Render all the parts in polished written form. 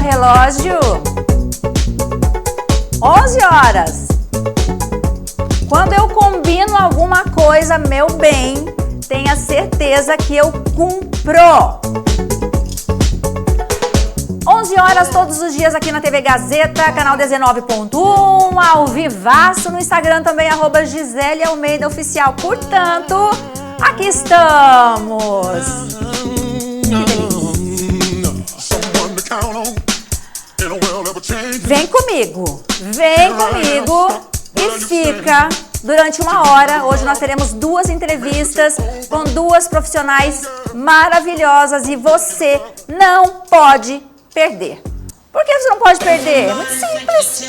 relógio. 11 horas. Quando eu combino alguma coisa, meu bem, tenha certeza que eu cumpro. 11 horas todos os dias aqui na TV Gazeta, canal 19.1, ao vivaço no Instagram também, @Gisele Almeida Oficial. Portanto, aqui estamos. Vem comigo e fica durante uma hora. Hoje nós teremos 2 entrevistas com 2 profissionais maravilhosas e você não pode perder. Por que você não pode perder? Muito simples.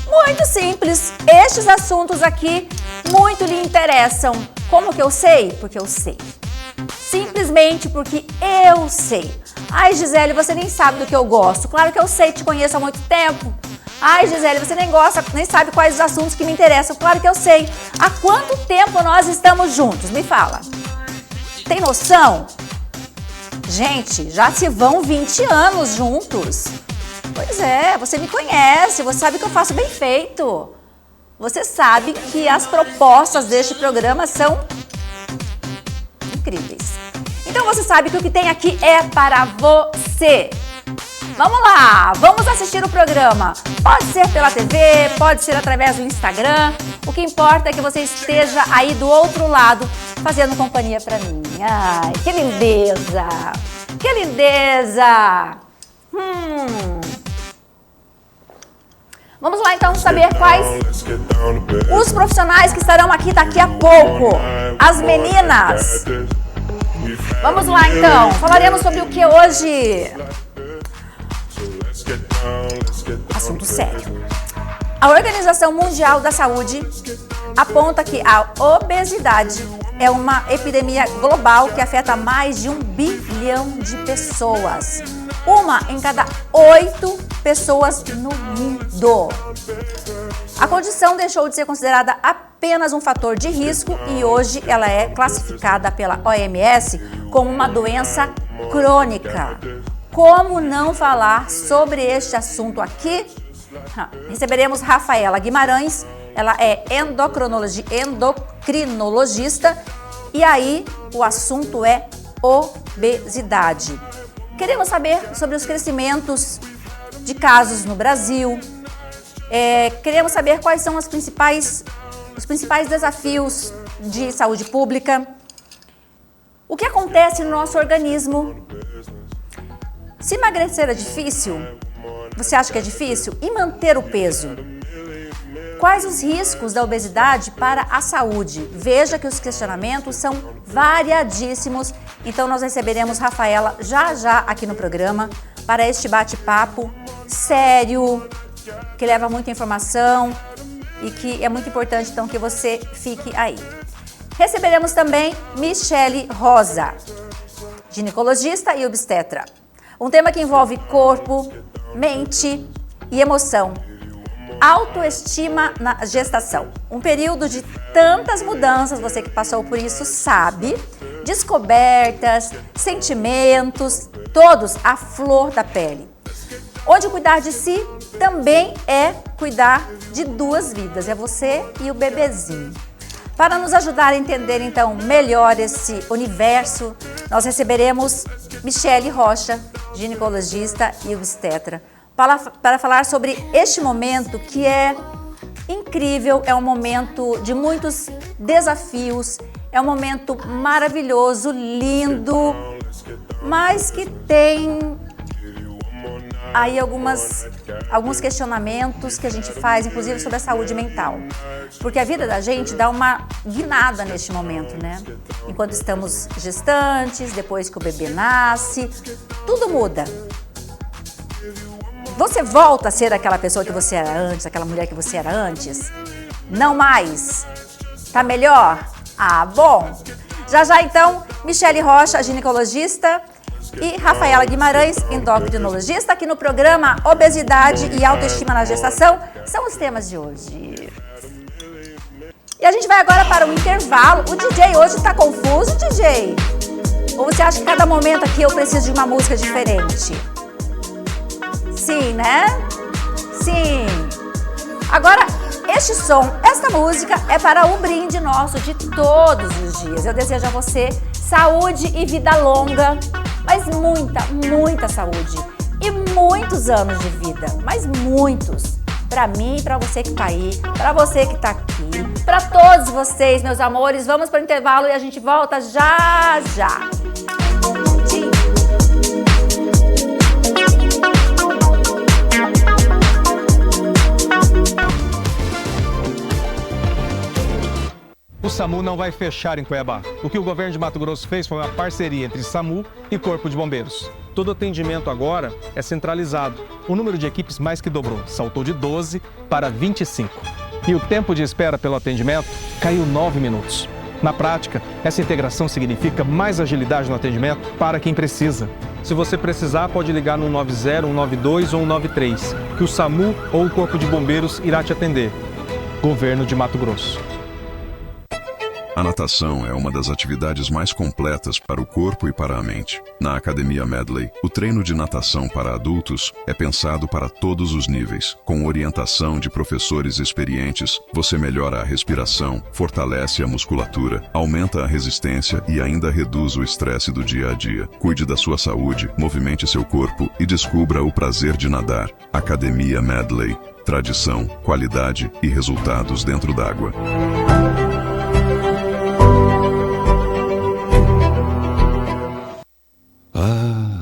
Muito simples. Estes assuntos aqui muito lhe interessam. Como que eu sei? Porque eu sei. Simplesmente porque eu sei. Ai, Gisele, você nem sabe do que eu gosto. Claro que eu sei, te conheço há muito tempo. Ai, Gisele, você nem sabe quais os assuntos que me interessam. Claro que eu sei. Há quanto tempo nós estamos juntos? Me fala. Tem noção? Gente, já se vão 20 anos juntos. Pois é, você me conhece, você sabe que eu faço bem feito. Você sabe que as propostas deste programa são incríveis. Então você sabe que o que tem aqui é para você. Vamos lá, vamos assistir o programa. Pode ser pela TV, pode ser através do Instagram. O que importa é que você esteja aí do outro lado, fazendo companhia para mim. Ai, que lindeza! Que lindeza! Vamos lá então saber quais os profissionais que estarão aqui daqui a pouco. As meninas. Vamos lá então. Falaremos sobre o que hoje? Assunto sério. A Organização Mundial da Saúde aponta que a obesidade é uma epidemia global que afeta mais de 1 bilhão de pessoas. 1 em cada 8 pessoas no mundo. A condição deixou de ser considerada apenas um fator de risco e hoje ela é classificada pela OMS como uma doença crônica. Como não falar sobre este assunto aqui? Receberemos Rafaela Guimarães, ela é endocrinologista e aí o assunto é obesidade. Queremos saber sobre os crescimentos de casos no Brasil, queremos saber quais são os principais desafios de saúde pública, o que acontece no nosso organismo. Se emagrecer é difícil, você acha que é difícil? E manter o peso? Quais os riscos da obesidade para a saúde? Veja que os questionamentos são variadíssimos, então nós receberemos Rafaela já aqui no programa para este bate-papo sério, que leva muita informação e que é muito importante então que você fique aí. Receberemos também Michele Rosa, ginecologista e obstetra. Um tema que envolve corpo, mente e emoção. Autoestima na gestação. Um período de tantas mudanças, você que passou por isso sabe. Descobertas, sentimentos, todos à flor da pele. Onde cuidar de si também é cuidar de 2 vidas, é você e o bebezinho. Para nos ajudar a entender então melhor esse universo, nós receberemos Michele Rocha, ginecologista e obstetra, para falar sobre este momento que é incrível, é um momento de muitos desafios, é um momento maravilhoso, lindo, mas que tem aí alguns questionamentos que a gente faz, inclusive sobre a saúde mental. Porque a vida da gente dá uma guinada neste momento, né? Enquanto estamos gestantes, depois que o bebê nasce, tudo muda. Você volta a ser aquela pessoa que você era antes, aquela mulher que você era antes? Não mais? Tá melhor? Ah, bom. Já então, Michele Rocha, ginecologista, e Rafaela Guimarães, endocrinologista, aqui no programa Obesidade e Autoestima na Gestação, são os temas de hoje. E a gente vai agora para o intervalo. O DJ hoje tá confuso, DJ? Ou você acha que cada momento aqui eu preciso de uma música diferente? sim, né? Sim. Agora, esta música é para o brinde nosso de todos os dias. Eu desejo a você saúde e vida longa, mas muita, muita saúde. E muitos anos de vida, mas muitos. Para mim e para você que tá aí, para você que tá aqui, para todos vocês, meus amores. Vamos para o intervalo e a gente volta já, já. O SAMU não vai fechar em Cuiabá. O que o governo de Mato Grosso fez foi uma parceria entre SAMU e Corpo de Bombeiros. Todo atendimento agora é centralizado. O número de equipes mais que dobrou, saltou de 12 para 25. E o tempo de espera pelo atendimento caiu 9 minutos. Na prática, essa integração significa mais agilidade no atendimento para quem precisa. Se você precisar, pode ligar no 90, 192 ou 193, que o SAMU ou o Corpo de Bombeiros irá te atender. Governo de Mato Grosso. A natação é uma das atividades mais completas para o corpo e para a mente. Na Academia Medley, o treino de natação para adultos é pensado para todos os níveis. Com orientação de professores experientes, você melhora a respiração, fortalece a musculatura, aumenta a resistência e ainda reduz o estresse do dia a dia. Cuide da sua saúde, movimente seu corpo e descubra o prazer de nadar. Academia Medley. Tradição, qualidade e resultados dentro d'água.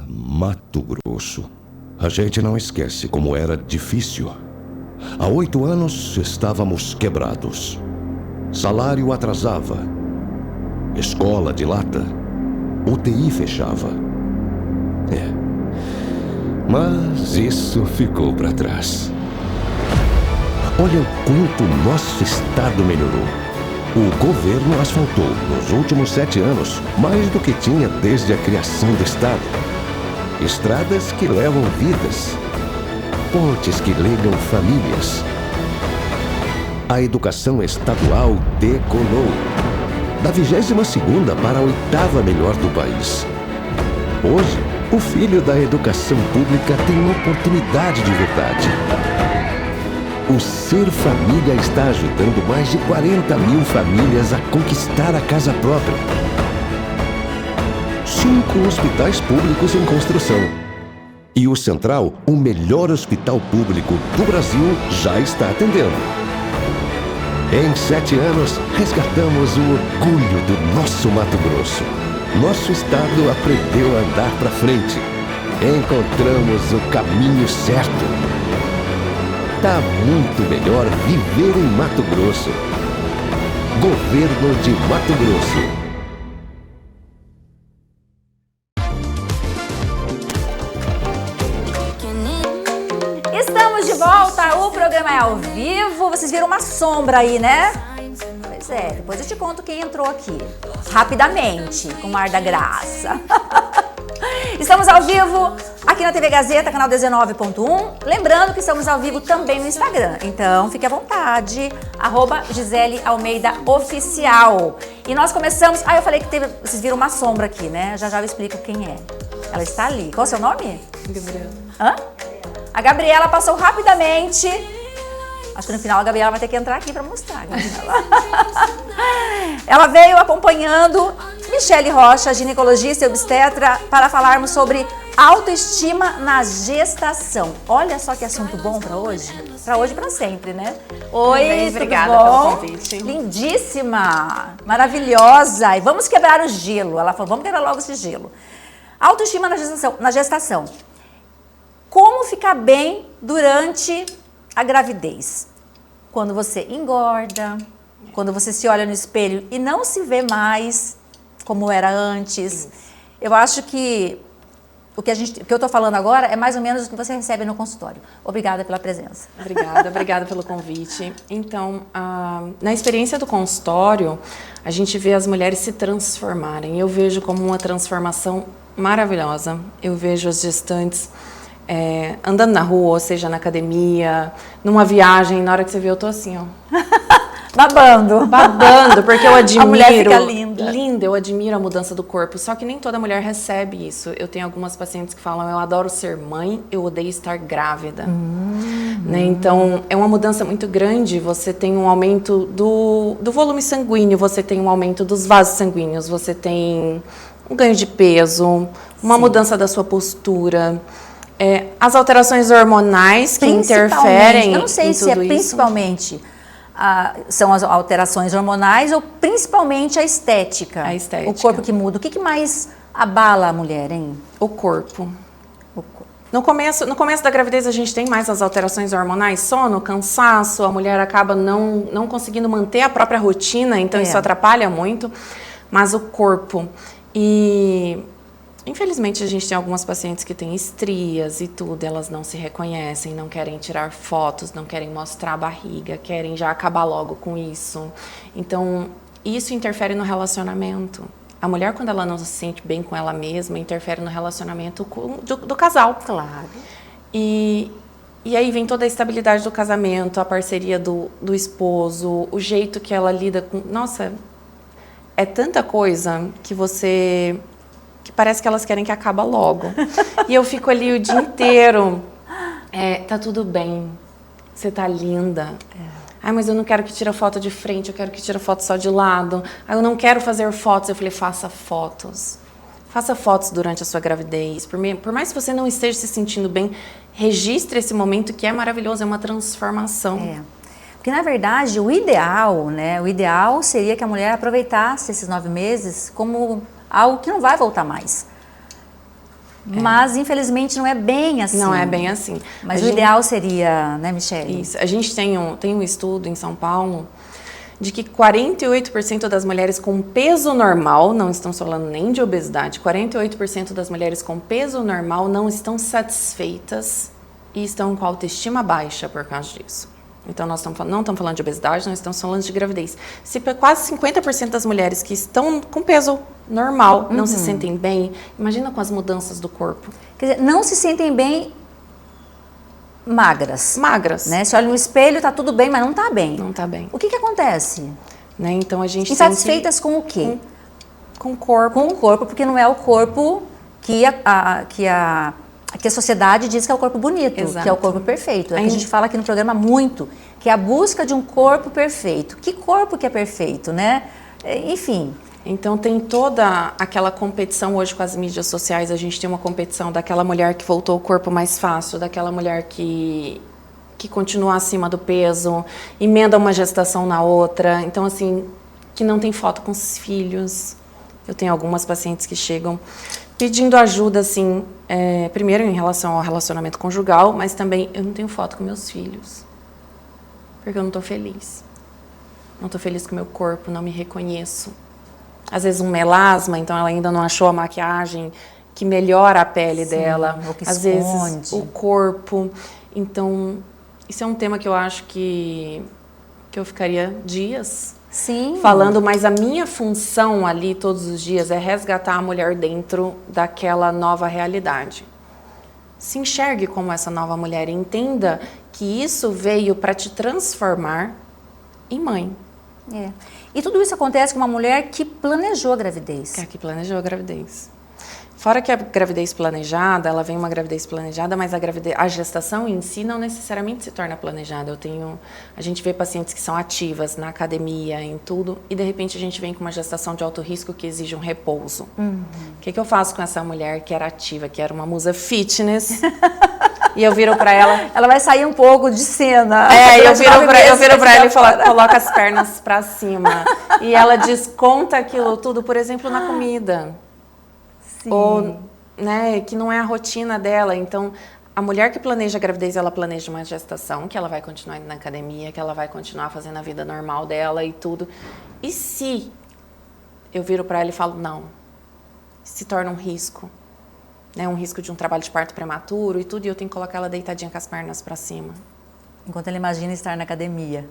Mato Grosso. A gente não esquece como era difícil. Há 8 anos estávamos quebrados. Salário atrasava. Escola de lata. UTI fechava. Mas isso ficou para trás. Olha o quanto nosso estado melhorou. O governo asfaltou, nos últimos 7 anos, mais do que tinha desde a criação do estado. Estradas que levam vidas. Pontes que ligam famílias. A educação estadual decolou. Da 22ª para a 8ª melhor do país. Hoje, o filho da educação pública tem uma oportunidade de verdade. O Ser Família está ajudando mais de 40 mil famílias a conquistar a casa própria. 5 hospitais públicos em construção. E o Central, o melhor hospital público do Brasil, já está atendendo. Em 7 anos, resgatamos o orgulho do nosso Mato Grosso. Nosso estado aprendeu a andar para frente. Encontramos o caminho certo. Tá muito melhor viver em Mato Grosso. Governo de Mato Grosso. Estamos de volta, o programa é ao vivo. Vocês viram uma sombra aí, né? Pois é, depois eu te conto quem entrou aqui. Rapidamente, com o ar da graça. Estamos ao vivo aqui na TV Gazeta, canal 19.1. Lembrando que estamos ao vivo também no Instagram. Então, fique à vontade, @Gisele Almeida Oficial. E nós começamos... eu falei que teve... Vocês viram uma sombra aqui, né? Já eu explico quem é. Ela está ali. Qual é o seu nome? Gabriela. Hã? A Gabriela passou rapidamente. Acho que no final a Gabriela vai ter que entrar aqui para mostrar. Ela veio acompanhando Michele Rocha, ginecologista e obstetra, para falarmos sobre autoestima na gestação. Olha só que assunto bom para hoje. Para hoje e para sempre, né? Oi, obrigada tudo bom? pelo convite. Lindíssima, maravilhosa. E vamos quebrar o gelo. Ela falou, vamos quebrar logo esse gelo. Autoestima na gestação. Como ficar bem durante a gravidez? Quando você engorda, quando você se olha no espelho e não se vê mais como era antes. Eu acho que o que eu estou falando agora é mais ou menos o que você recebe no consultório. Obrigada pela presença. Obrigada pelo convite. Então, na experiência do consultório, a gente vê as mulheres se transformarem. Eu vejo como uma transformação maravilhosa. Eu vejo as gestantes andando na rua, ou seja, na academia, numa viagem, na hora que você vê, eu tô assim, ó. babando. Babando, porque eu admiro... A mulher fica linda. Linda, eu admiro a mudança do corpo. Só que nem toda mulher recebe isso. Eu tenho algumas pacientes que falam, eu adoro ser mãe, eu odeio estar grávida. Né? Então, é uma mudança muito grande. Você tem um aumento do volume sanguíneo, você tem um aumento dos vasos sanguíneos, você tem um ganho de peso, uma mudança da sua postura... as alterações hormonais que interferem. Eu não sei se é principalmente são as alterações hormonais ou principalmente a estética. A estética. O corpo que muda. O que mais abala a mulher, hein? O corpo. No começo da gravidez a gente tem mais as alterações hormonais, sono, cansaço, a mulher acaba não conseguindo manter a própria rotina, então isso atrapalha muito. Mas o corpo infelizmente, a gente tem algumas pacientes que têm estrias e tudo, elas não se reconhecem, não querem tirar fotos, não querem mostrar a barriga, querem já acabar logo com isso. Então, isso interfere no relacionamento. A mulher, quando ela não se sente bem com ela mesma, interfere no relacionamento do casal. Claro. E aí vem toda a estabilidade do casamento, a parceria do esposo, o jeito que ela lida com... Nossa, é tanta coisa que parece que elas querem que acabe logo. E eu fico ali o dia inteiro. Tá tudo bem. Você tá linda. Ai, mas eu não quero que tire foto de frente, eu quero que tire foto só de lado. Ai, eu não quero fazer fotos. Eu falei, faça fotos. Faça fotos durante a sua gravidez. Por mais que você não esteja se sentindo bem, registre esse momento que é maravilhoso, é uma transformação. Porque, na verdade, o ideal, né? O ideal seria que a mulher aproveitasse esses 9 meses como... algo que não vai voltar mais. Mas, infelizmente, não é bem assim. Não é bem assim. Mas o ideal seria, né, Michele? Isso. A gente tem um estudo em São Paulo de que 48% das mulheres com peso normal, não estamos falando nem de obesidade, 48% das mulheres com peso normal não estão satisfeitas e estão com a autoestima baixa por causa disso. Então, nós não estamos falando de obesidade, nós estamos falando de gravidez. Se quase 50% das mulheres que estão com peso normal não se sentem bem, imagina com as mudanças do corpo. Quer dizer, não se sentem bem magras. Magras. Né? Se olha no espelho, tá tudo bem, mas não tá bem. Não tá bem. O que acontece? Né? Então, a gente insatisfeitas com o quê? Com o corpo. Com o corpo, porque não é o corpo que a sociedade diz que é o corpo bonito, Exato. que é o corpo perfeito. É o que a gente fala aqui no programa muito, que é a busca de um corpo perfeito. Que corpo que é perfeito, né? Enfim. Então tem toda aquela competição hoje com as mídias sociais, a gente tem uma competição daquela mulher que voltou ao corpo mais fácil, daquela mulher que continua acima do peso, emenda uma gestação na outra, então assim, que não tem foto com os filhos. Eu tenho algumas pacientes que chegam pedindo ajuda, assim, primeiro em relação ao relacionamento conjugal, mas também eu não tenho foto com meus filhos, porque eu não estou feliz. Não estou feliz com o meu corpo, não me reconheço. Às vezes um melasma, então ela ainda não achou a maquiagem que melhora a pele dela. Ou que às esconde. vezes o corpo. Então, isso é um tema que eu acho que eu ficaria dias falando, mas a minha função ali todos os dias é resgatar a mulher dentro daquela nova realidade. Se enxergue como essa nova mulher, entenda que isso veio para te transformar em mãe. E tudo isso acontece com uma mulher que planejou a gravidez. Que planejou a gravidez. Fora que a gravidez planejada, ela vem uma gravidez planejada, mas a gestação em si não necessariamente se torna planejada. A gente vê pacientes que são ativas na academia, em tudo, e de repente a gente vem com uma gestação de alto risco que exige um repouso. O que eu faço com essa mulher que era ativa, que era uma musa fitness? E eu viro pra ela... Ela vai sair um pouco de cena. Eu viro pra ela e falo, coloca as pernas pra cima. E ela desconta aquilo tudo, por exemplo, na comida. Sim. Ou, né, que não é a rotina dela. Então, a mulher que planeja a gravidez, ela planeja uma gestação, que ela vai continuar indo na academia, que ela vai continuar fazendo a vida normal dela e tudo. E se eu viro pra ela e falo, não, se torna um risco. Né, um risco de um trabalho de parto prematuro e tudo, e eu tenho que colocar ela deitadinha com as pernas para cima. Enquanto ela imagina estar na academia.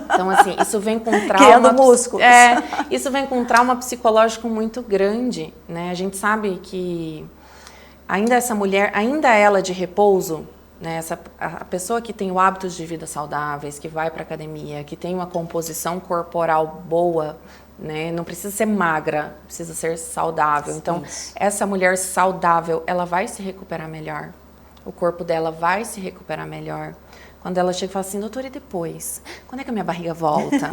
Então, assim, isso vem com trauma... Criando músculos. Isso vem com um trauma psicológico muito grande, né? A gente sabe que ainda essa mulher, ainda ela de repouso, né? A pessoa que tem o hábitos de vida saudáveis, que vai para academia, que tem uma composição corporal boa, né? Não precisa ser magra, precisa ser saudável. Então, essa mulher saudável, ela vai se recuperar melhor. O corpo dela vai se recuperar melhor. Quando ela chega e fala assim, doutora, e depois? Quando é que a minha barriga volta?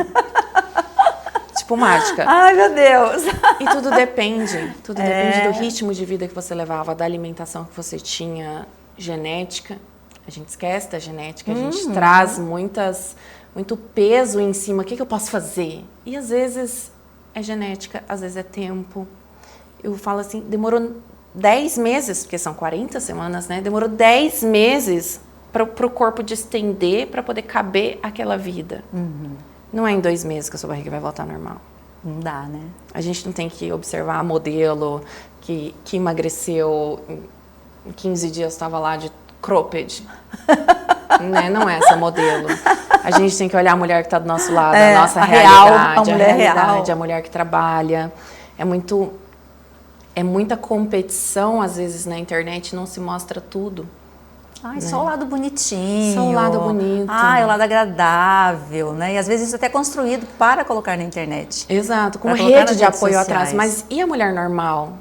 Tipo mágica. Ai, meu Deus! E tudo depende. Tudo depende do ritmo de vida que você levava, da alimentação que você tinha, genética. A gente esquece da genética, a gente traz muito peso em cima. O que eu posso fazer? E às vezes é genética, às vezes é tempo. Eu falo assim, demorou 10 meses, porque são 40 semanas, né? Demorou 10 meses para o corpo distender, para poder caber aquela vida. Não é em 2 meses que a sua barriga vai voltar ao normal. Não dá, né? A gente não tem que observar a modelo que emagreceu em 15 dias, estava lá de cropped. Né? Não é essa modelo. A gente tem que olhar a mulher que está do nosso lado, a nossa realidade, a mulher que trabalha. É muita competição, às vezes, na internet, não se mostra tudo. Ai, só o lado bonitinho. Só o lado bonito. Ai, o lado agradável, né? E às vezes isso até é construído para colocar na internet. Exato, com Pra uma colocar rede nas de redes apoio sociais. atrás. Mas e a mulher normal?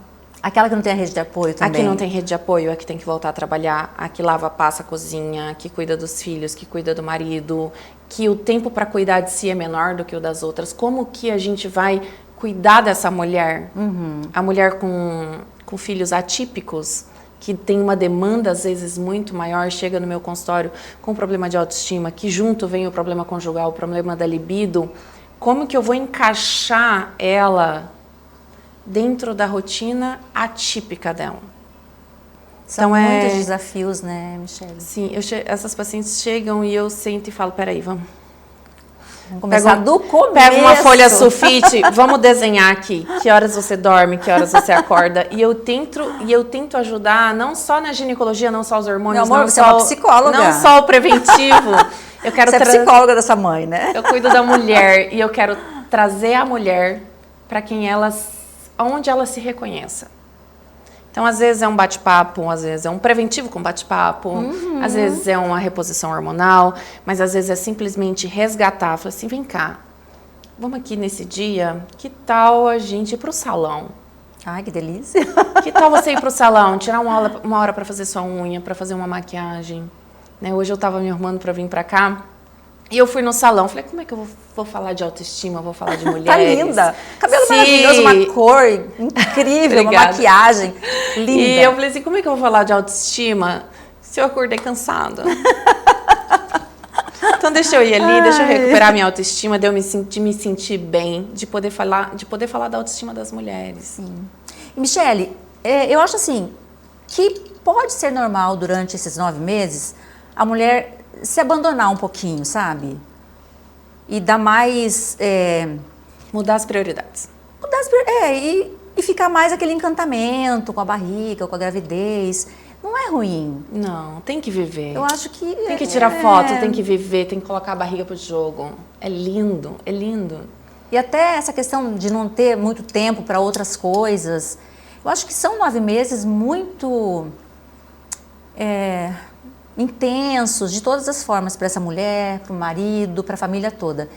Aquela que não tem a rede de apoio também. A que não tem rede de apoio, a que tem que voltar a trabalhar, a que lava, passa, cozinha, que cuida dos filhos, que cuida do marido, que o tempo para cuidar de si é menor do que o das outras. Como que a gente vai cuidar dessa mulher? A mulher com filhos atípicos, que tem uma demanda, às vezes, muito maior, chega no meu consultório com problema de autoestima, que junto vem o problema conjugal, o problema da libido. Como que eu vou encaixar ela dentro da rotina atípica dela? São Então, muitos desafios, né, Michele? Sim, essas pacientes chegam e eu sento e falo, peraí, vamos começar do começo. Pega uma folha sulfite, vamos desenhar aqui. Que horas você dorme, que horas você acorda. E eu tento ajudar, não só na ginecologia, não só os hormônios. Meu amor, não você só é uma psicóloga. Não só o preventivo. Eu quero Você é psicóloga dessa mãe, né? Eu cuido da mulher e eu quero trazer a mulher para onde ela se reconheça. Então, às vezes é um bate-papo, às vezes é um preventivo com bate-papo, às vezes é uma reposição hormonal, mas às vezes é simplesmente resgatar. Falar assim, vem cá, vamos aqui nesse dia, que tal a gente ir para o salão? Ai, que delícia. Que tal você ir para o salão, tirar uma hora para fazer sua unha, para fazer uma maquiagem? Né? Hoje eu estava me arrumando para vir para cá. E eu fui no salão, falei, como é que eu vou falar de autoestima, vou falar de mulheres? Tá linda! Cabelo maravilhoso, uma cor incrível, uma maquiagem linda. E eu falei assim, como é que eu vou falar de autoestima se eu acordei cansada? Então deixa eu ir ali, deixa eu recuperar minha autoestima, de me sentir bem, de poder falar da autoestima das mulheres. Sim. E Michele, eu acho assim, que pode ser normal durante esses 9 meses a mulher se abandonar um pouquinho, sabe? E dar mais... mudar as prioridades. E ficar mais aquele encantamento com a barriga, com a gravidez. Não é ruim. Não, tem que viver. Eu acho que... Tem que tirar foto, tem que viver, tem que colocar a barriga pro jogo. É lindo, é lindo. E até essa questão de não ter muito tempo para outras coisas. Eu acho que são 9 meses muito... intensos, de todas as formas, para essa mulher, para o marido, para a família toda.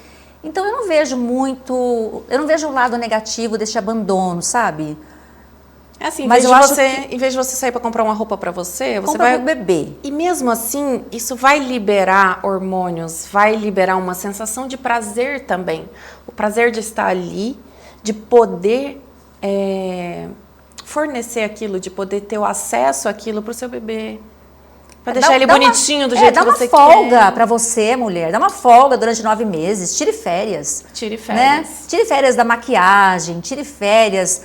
Então eu não vejo o lado negativo desse abandono, sabe? É assim, Mas em vez de você sair para comprar uma roupa para você vai pro bebê. E mesmo assim, isso vai liberar hormônios, vai liberar uma sensação de prazer também. O prazer de estar ali, de poder fornecer aquilo, de poder ter o acesso àquilo para o seu bebê. Pra deixar ele bonitinho do jeito que você quer. Dá uma folga pra você, mulher. Dá uma folga durante 9 meses. Tire férias. Tire férias. Né? Tire férias da maquiagem. Tire férias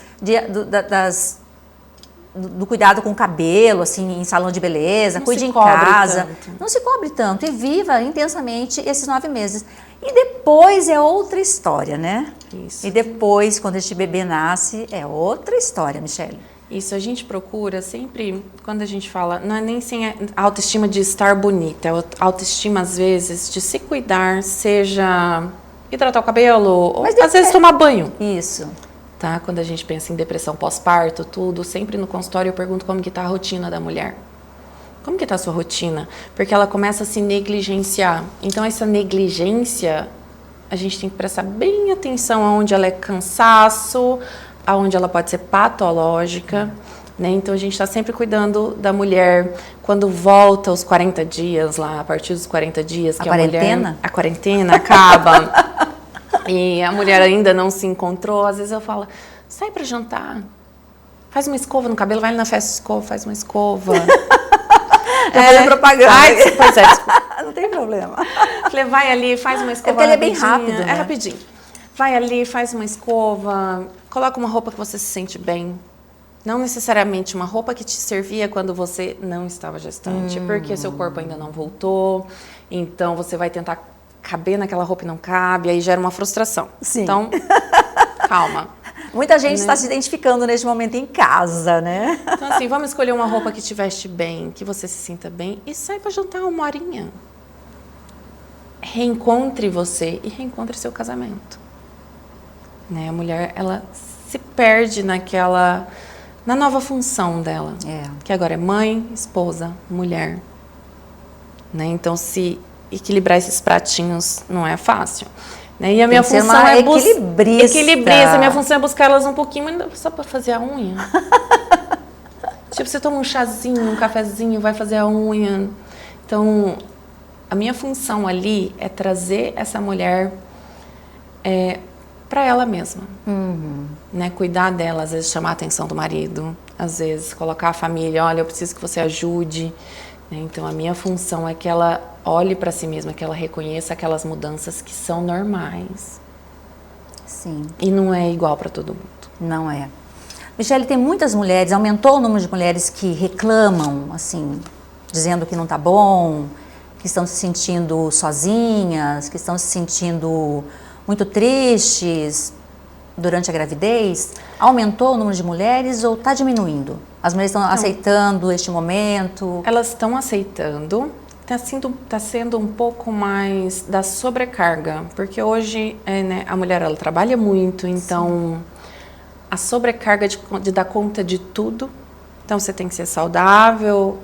do cuidado com o cabelo, assim, em salão de beleza. Cuide em casa. Não se cobre tanto. E viva intensamente esses 9 meses. E depois é outra história, né? Isso. E depois, quando este bebê nasce, é outra história, Michele. Isso, a gente procura sempre, quando a gente fala, não é nem sem a autoestima de estar bonita, é a autoestima, às vezes, de se cuidar, seja hidratar o cabelo, ou às vezes tomar banho. Isso. Tá? Quando a gente pensa em depressão pós-parto, tudo, sempre no consultório eu pergunto como que tá a rotina da mulher. Como que tá a sua rotina? Porque ela começa a se negligenciar. Então, essa negligência, a gente tem que prestar bem atenção aonde ela é cansaço, aonde ela pode ser patológica, né? Então, a gente está sempre cuidando da mulher quando volta os 40 dias lá, a partir dos 40 dias. Que a quarentena acaba e a mulher ainda não se encontrou. Às vezes eu falo, sai para jantar, faz uma escova no cabelo, vai ali na festa de escova, faz uma escova. Fazendo propaganda. Ai, pois é. Não tem problema. Falei, vai ali, faz uma escova. É porque ele é bem rápido, né? É rapidinho. Vai ali, faz uma escova, coloca uma roupa que você se sente bem. Não necessariamente uma roupa que te servia quando você não estava gestante, porque seu corpo ainda não voltou. Então, você vai tentar caber naquela roupa e não cabe, aí gera uma frustração. Sim. Então, calma. Muita gente está se identificando neste momento em casa, né? Então, assim, vamos escolher uma roupa que te veste bem, que você se sinta bem e sai para jantar uma horinha. Reencontre você e reencontre seu casamento. Né? A mulher, ela se perde na nova função dela. Que agora é mãe, esposa, mulher. Né? Então, se equilibrar esses pratinhos não é fácil. Né? E a minha função é equilibrista. A minha função é buscar elas um pouquinho, mas só para fazer a unha. Tipo, você toma um chazinho, um cafezinho, vai fazer a unha. Então, a minha função ali é trazer essa mulher para ela mesma. Né? Cuidar dela, às vezes chamar a atenção do marido, às vezes colocar a família, olha, eu preciso que você ajude. Né? Então, a minha função é que ela olhe para si mesma, que ela reconheça aquelas mudanças que são normais. Sim. E não é igual para todo mundo. Não é. Michele, tem muitas mulheres, aumentou o número de mulheres que reclamam, assim, dizendo que não tá bom, que estão se sentindo sozinhas, que estão se sentindo muito tristes durante a gravidez. Aumentou o número de mulheres ou está diminuindo? As mulheres estão aceitando este momento? Elas estão aceitando. Está sendo um pouco mais da sobrecarga, porque hoje né, a mulher ela trabalha muito, então a sobrecarga de dar conta de tudo. Então você tem que ser saudável,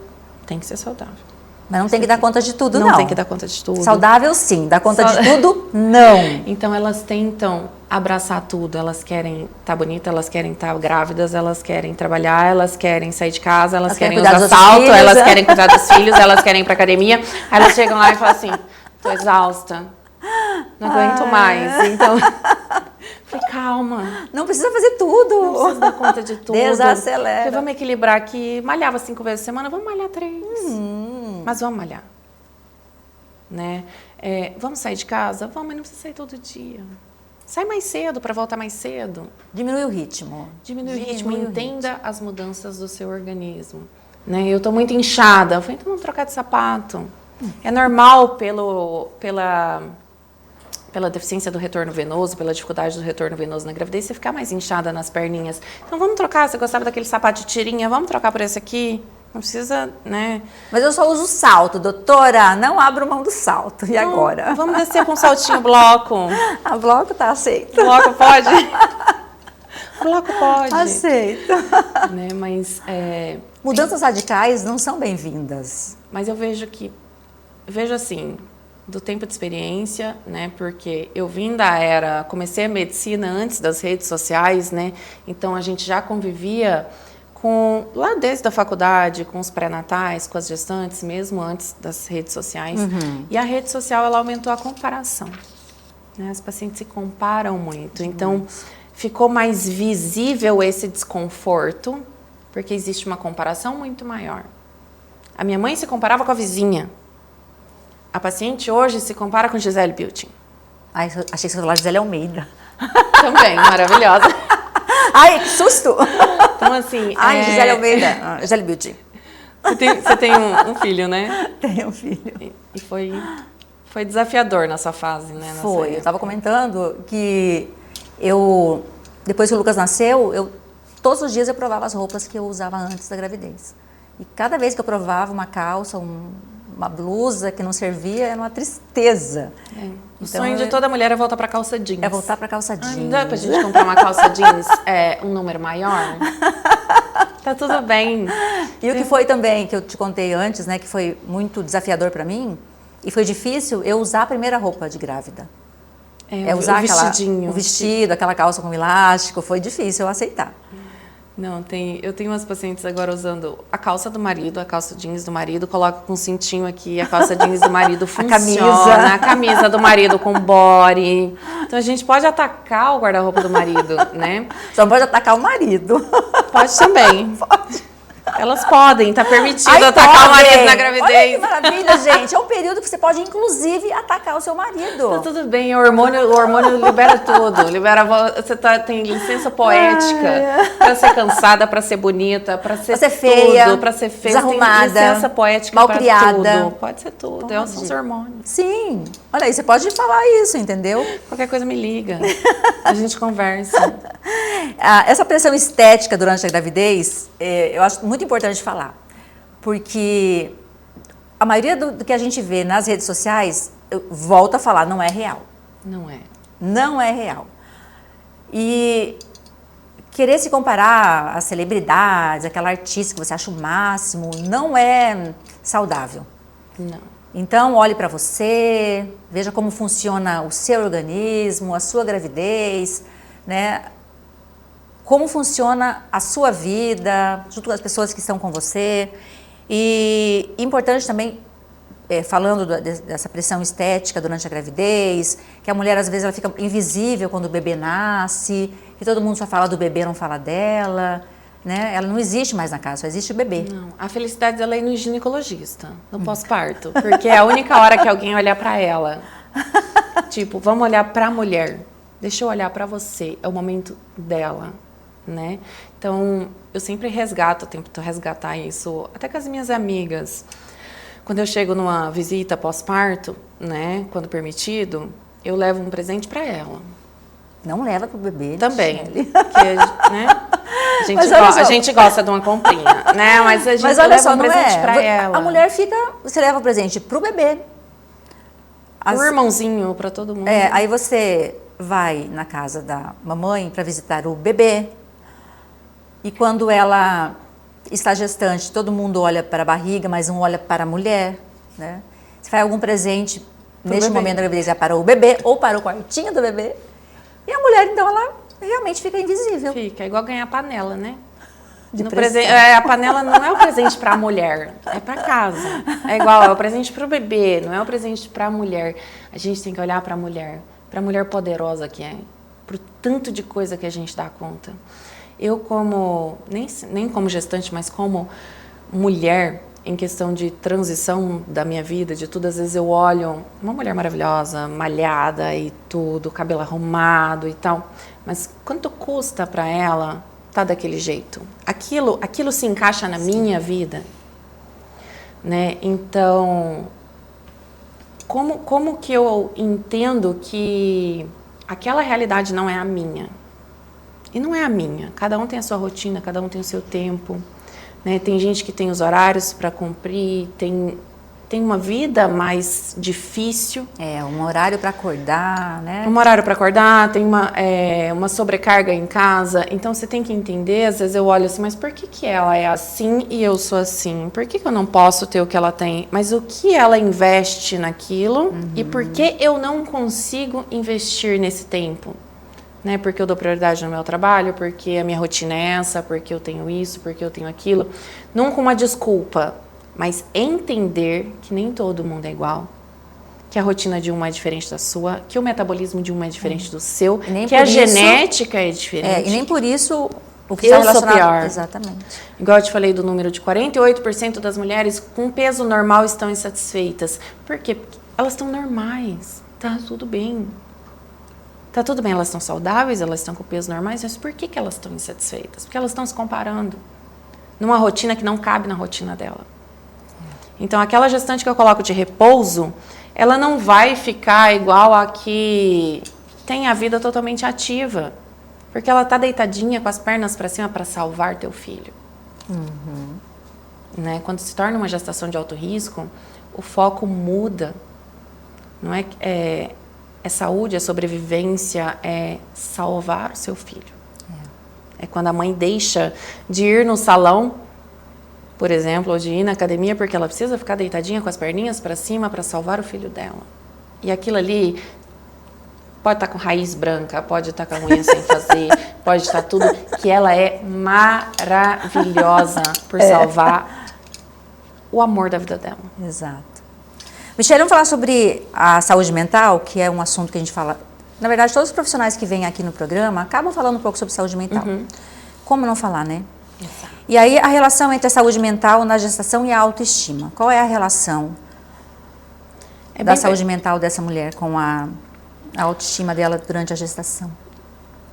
Mas não tem que dar conta de tudo, não. Não tem que dar conta de tudo. Saudável, sim. Dar conta de tudo, não. Então, elas tentam abraçar tudo. Elas querem estar bonitas, elas querem estar grávidas, elas querem trabalhar, elas querem sair de casa, elas querem usar salto, elas querem cuidar dos filhos, elas querem ir pra academia. Aí elas chegam lá e falam assim, tô exausta, não aguento mais. Então, falei, calma. Não precisa fazer tudo. Não precisa dar conta de tudo. Desacelera. Falei, vamos equilibrar aqui. Malhava 5 vezes por semana, vamos malhar 3. Mas vamos malhar. Né? Vamos sair de casa? Vamos, mas não precisa sair todo dia. Sai mais cedo para voltar mais cedo. Diminui o ritmo. Diminui o ritmo. Entenda as mudanças do seu organismo. Né? Eu estou muito inchada. Eu falei, então vamos trocar de sapato. É normal pela deficiência do retorno venoso, pela dificuldade do retorno venoso na gravidez, você ficar mais inchada nas perninhas. Então vamos trocar. Você gostava daquele sapato de tirinha? Vamos trocar por esse aqui? Não precisa, né? Mas eu só uso salto, doutora. Não abro mão do salto. E então, agora? Vamos descer com um saltinho bloco. A bloco tá aceito. Bloco pode? Bloco pode. Aceito. Né? Mas, mudanças radicais não são bem-vindas. Mas eu vejo assim, do tempo de experiência, né? Porque eu vim comecei a medicina antes das redes sociais, né? Então a gente já convivia lá desde a faculdade, com os pré-natais, com as gestantes, mesmo antes das redes sociais. E a rede social, ela aumentou a comparação. Né? As pacientes se comparam muito. Então, ficou mais visível esse desconforto, porque existe uma comparação muito maior. A minha mãe se comparava com a vizinha. A paciente hoje se compara com Gisele Bündchen. Ai, achei que você ia falar Gisele Almeida. Também, maravilhosa. Ai, que susto! Então, assim... Ai, Gisele Almeida. Gisele Bündchen. Você tem um filho, né? Tenho um filho. E foi desafiador na sua fase, né? Foi. Eu estava comentando que depois que o Lucas nasceu, todos os dias eu provava as roupas que eu usava antes da gravidez. E cada vez que eu provava uma calça, uma blusa que não servia, era uma tristeza. O sonho de toda mulher é voltar para calça jeans. É voltar para calça jeans. Dá pra gente comprar uma calça jeans um número maior? Tá tudo bem. E o que foi também, que eu te contei antes, né, que foi muito desafiador para mim, e foi difícil eu usar a primeira roupa de grávida. Usar o vestidinho. O vestido, aquela calça com elástico, foi difícil eu aceitar. Não, eu tenho umas pacientes agora usando a calça do marido, a calça jeans do marido, coloca com um cintinho aqui, a calça jeans do marido funciona, a camisa do marido com body. Então a gente pode atacar o guarda-roupa do marido, né? Só não pode atacar o marido. Pode também. Pode. Elas podem, tá permitido atacar o marido na gravidez. Olha que maravilha, gente. É um período que você pode, inclusive, atacar o seu marido. Tá tudo bem, o hormônio libera tudo. Você tem licença poética pra ser cansada, pra ser bonita, pra ser feia, tudo, pra ser feia. desarrumada, tem licença poética mal pra criada. tudo. Pode ser tudo, são os hormônios. Sim. Olha aí, você pode falar isso, entendeu? Qualquer coisa me liga, a gente conversa. Essa pressão estética durante a gravidez, eu acho muito importante falar, porque a maioria do que a gente vê nas redes sociais, eu volto a falar, não é real. Não é. Não é real. E querer se comparar às celebridades, aquela artista que você acha o máximo, não é saudável. Não. Então, olhe para você, veja como funciona o seu organismo, a sua gravidez, né? Como funciona a sua vida, junto com as pessoas que estão com você. E importante também, falando dessa pressão estética durante a gravidez, que a mulher às vezes ela fica invisível quando o bebê nasce, que todo mundo só fala do bebê, não fala dela, né? Ela não existe mais na casa, só existe o bebê. Não, a felicidade dela é ir no ginecologista, no pós-parto, porque é a única hora que alguém olha para ela. Tipo, vamos olhar para a mulher, deixa eu olhar para você, é o momento dela. Né? Então, eu sempre tento resgatar isso, até com as minhas amigas. Quando eu chego numa visita pós-parto, né, quando permitido, eu levo um presente para ela. Não leva pro bebê. Também. Porque, né, a gente gosta de uma comprinha, né? Mas a gente leva um presente para ela. A mulher você leva o presente pro bebê. Um irmãozinho para todo mundo. Aí você vai na casa da mamãe para visitar o bebê. E quando ela está gestante, todo mundo olha para a barriga, mas não olha para a mulher, né? Você faz algum presente neste momento da gravidez para o bebê ou para o quartinho do bebê. E a mulher, então, ela realmente fica invisível. Fica, igual ganhar panela, né? A panela não é o presente para a mulher, é para casa. É igual, é o presente para o bebê, não é o presente para a mulher. A gente tem que olhar para a mulher poderosa que é, para o tanto de coisa que a gente dá conta. Eu nem como gestante, mas como mulher, em questão de transição da minha vida, de tudo, às vezes eu olho uma mulher maravilhosa, malhada e tudo, cabelo arrumado e tal, mas quanto custa para ela tá daquele jeito? Aquilo se encaixa na minha vida, né? Então, como que eu entendo que aquela realidade não é a minha? E não é a minha. Cada um tem a sua rotina, cada um tem o seu tempo, né? Tem gente que tem os horários para cumprir, tem uma vida mais difícil. Um horário para acordar, né? Um horário para acordar, tem uma sobrecarga em casa. Então, você tem que entender, às vezes eu olho assim, mas por que ela é assim e eu sou assim? Por que eu não posso ter o que ela tem? Mas o que ela investe naquilo e por que eu não consigo investir nesse tempo? Né, porque eu dou prioridade no meu trabalho, porque a minha rotina é essa, porque eu tenho isso, porque eu tenho aquilo. Não com uma desculpa, mas entender que nem todo mundo é igual. Que a rotina de uma é diferente da sua, que o metabolismo de uma é diferente do seu, que a genética é diferente. E nem por isso o que eu sou pior. Exatamente. Igual eu te falei do número de 48% das mulheres com peso normal estão insatisfeitas. Por quê? Porque elas estão normais, tá tudo bem. Tá tudo bem, elas estão saudáveis, elas estão com peso normais, mas por que elas estão insatisfeitas? Porque elas estão se comparando numa rotina que não cabe na rotina dela. Então, aquela gestante que eu coloco de repouso, ela não vai ficar igual a que tem a vida totalmente ativa, porque ela tá deitadinha com as pernas para cima para salvar teu filho. Né? Quando se torna uma gestação de alto risco, o foco muda. Não é saúde, é sobrevivência, é salvar o seu filho. É quando a mãe deixa de ir no salão, por exemplo, ou de ir na academia, porque ela precisa ficar deitadinha com as perninhas para cima para salvar o filho dela. E aquilo ali pode estar com raiz branca, pode estar com a unha sem fazer, pode estar tudo, que ela é maravilhosa por salvar o amor da vida dela. Exato. Michele, vamos falar sobre a saúde mental, que é um assunto que a gente fala... Na verdade, todos os profissionais que vêm aqui no programa acabam falando um pouco sobre saúde mental. Como não falar, né? Exato. E aí, a relação entre a saúde mental na gestação e a autoestima. Qual é a relação da saúde mental dessa mulher com a autoestima dela durante a gestação?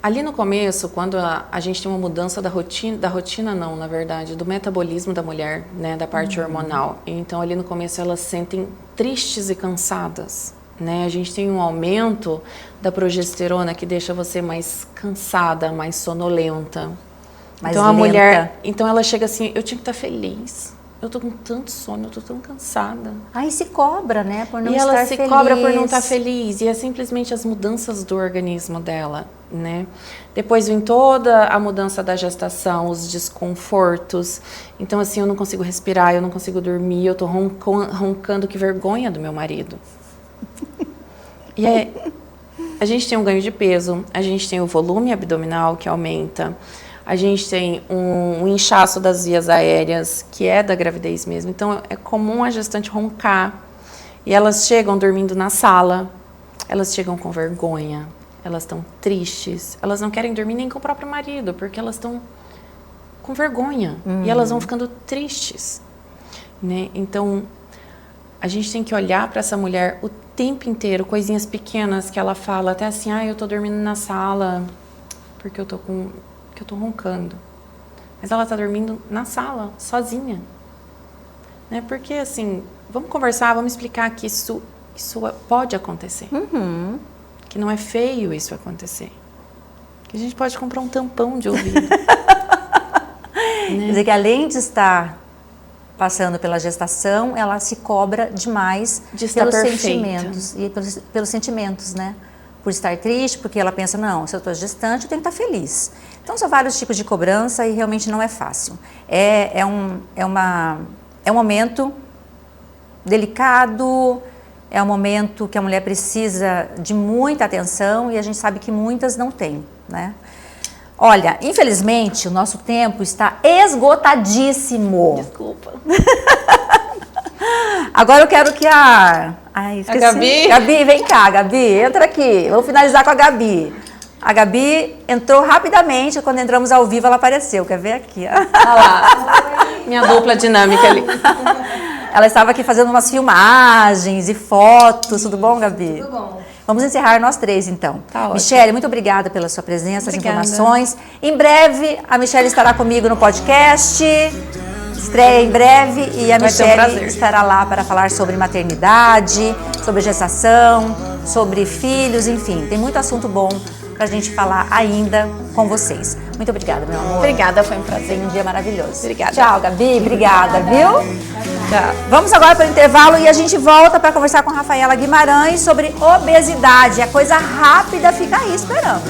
Ali no começo, quando a gente tem uma mudança da rotina não, na verdade, do metabolismo da mulher, né, da parte hormonal. Então, ali no começo, elas se sentem tristes e cansadas, né? A gente tem um aumento da progesterona que deixa você mais cansada, mais sonolenta. Mais então, a lenta. mulher, então ela chega assim, eu tinha que estar feliz. Eu tô com tanto sono, eu tô tão cansada. Aí se cobra, né, por não E estar ela feliz. se cobra por não estar feliz. E é simplesmente as mudanças do organismo dela, né? Depois vem toda a mudança da gestação, os desconfortos. Então, assim, eu não consigo respirar, eu não consigo dormir, eu tô roncando, que vergonha do meu marido. E a gente tem um ganho de peso, a gente tem o volume abdominal que aumenta, a gente tem um inchaço das vias aéreas, que é da gravidez mesmo. Então, é comum a gestante roncar. E elas chegam dormindo na sala, elas chegam com vergonha, elas estão tristes, elas não querem dormir nem com o próprio marido, porque elas estão com vergonha. E elas vão ficando tristes, né? Então, a gente tem que olhar para essa mulher o tempo inteiro, coisinhas pequenas que ela fala, até assim, eu tô dormindo na sala, porque eu tô roncando. Mas ela tá dormindo na sala, sozinha. Né? Porque, assim, vamos conversar, vamos explicar que isso pode acontecer. Que não é feio isso acontecer. Que a gente pode comprar um tampão de ouvido. Né? Quer dizer que além de estar passando pela gestação, ela se cobra demais De estar pelos perfeita. sentimentos. E pelos sentimentos, né? Por estar triste, porque ela pensa, não, se eu estou gestante, eu tenho que estar feliz. Então, são vários tipos de cobrança e realmente não é fácil. É um momento delicado, é um momento que a mulher precisa de muita atenção e a gente sabe que muitas não têm, né? Olha, infelizmente, o nosso tempo está esgotadíssimo. Desculpa. Agora eu quero que esqueci. A Gabi? Gabi, vem cá, Gabi, entra aqui. Vamos finalizar com a Gabi. A Gabi entrou rapidamente, quando entramos ao vivo ela apareceu. Quer ver aqui? Olha lá, minha dupla dinâmica ali. Ela estava aqui fazendo umas filmagens e fotos. Tudo bom, Gabi? Tudo bom. Vamos encerrar nós três, então. Tá ótimo. Michele, muito obrigada pela sua presença, Obrigada. as informações. Em breve, a Michele estará comigo no podcast. Estreia em breve e a Vai ser um Michele prazer. estará lá para falar sobre maternidade, sobre gestação, sobre filhos, enfim. Tem muito assunto bom para a gente falar ainda com vocês. Muito obrigada, meu amor. Obrigada, foi um prazer. Tenha um dia maravilhoso. Obrigada. Tchau, Gabi. Obrigada, viu? Tchau. Vamos agora para o intervalo e a gente volta para conversar com a Rafaela Guimarães sobre obesidade. É coisa rápida, fica aí esperando.